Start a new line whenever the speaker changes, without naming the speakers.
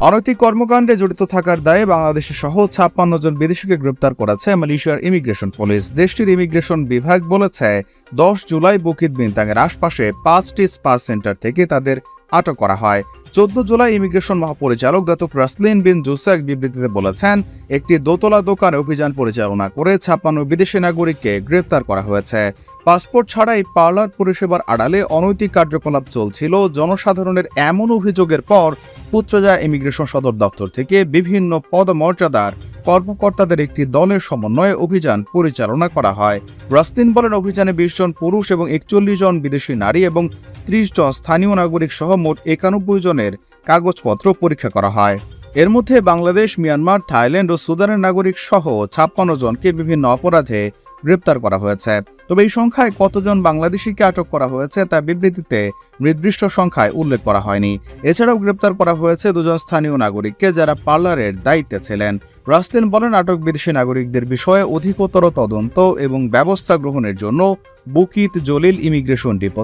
অনৈতিক কর্মকাণ্ডে জড়িত থাকার দায়ে বাংলাদেশে সহ ৫৬ জন বিদেশিকে গ্রেপ্তার করেছে মালয়েশিয়ার ইমিগ্রেশন পুলিশ। দেশটির ইমিগ্রেশন বিভাগ বলেছে ১০ জুলাই বুকিত বিন্তাংয়ের আশপাশে ৫টি স্পা সেন্টার থেকে তাদের আটক করা হয়। ১৪ জুলাই ইমিগ্রেশন মহাপরিচালক দাতুক রাসলিন বিন জুসা এক বিবৃতিতে বলেছেন, একটি দোতলা দোকানে অভিযান পরিচালনা করে ৫৬ বিদেশি নাগরিককে গ্রেপ্তার করা হয়েছে। পাসপোর্ট ছাড়াই পার্লার পরিষেবার আড়ালে অনৈতিক কার্যকলাপ চলছিল। জনসাধারণের এমন অভিযোগের পর পুত্রজা ইমিগ্রেশন সদর দপ্তর থেকে বিভিন্ন পদমর্যাদার কর্মকর্তাদের একটি দলের সমন্বয়ে অভিযান পরিচালনা করা হয়। রাসলিন বলেন, অভিযানে ২০ জন পুরুষ এবং ৪১ জন বিদেশি নারী এবং ৩০ জন স্থানীয় নাগরিক সহ মোট ৯১ জনের কাগজপত্র পরীক্ষা করা হয়। এর মধ্যে বাংলাদেশ, মিয়ানমার, থাইল্যান্ড ও সুদানের নাগরিক সহ ৫৬ জনকে বিভিন্ন অপরাধে গ্রেপ্তার করা হয়েছে। তবে এই সংখ্যায় কতজন বাংলাদেশিকে আটক করা হয়েছে তা বিবৃতিতে নির্দিষ্ট সংখ্যায় উল্লেখ করা হয়নি। এছাড়াও গ্রেপ্তার করা হয়েছে ২ জন স্থানীয় নাগরিককে, যারা পার্লারের দায়িত্বে ছিলেন। রাসলিন বলেন, আটক বিদেশি নাগরিকদের বিষয়ে অধিকতর তদন্ত এবং ব্যবস্থা গ্রহণের জন্য বুকিত জলিল ইমিগ্রেশন ডিপো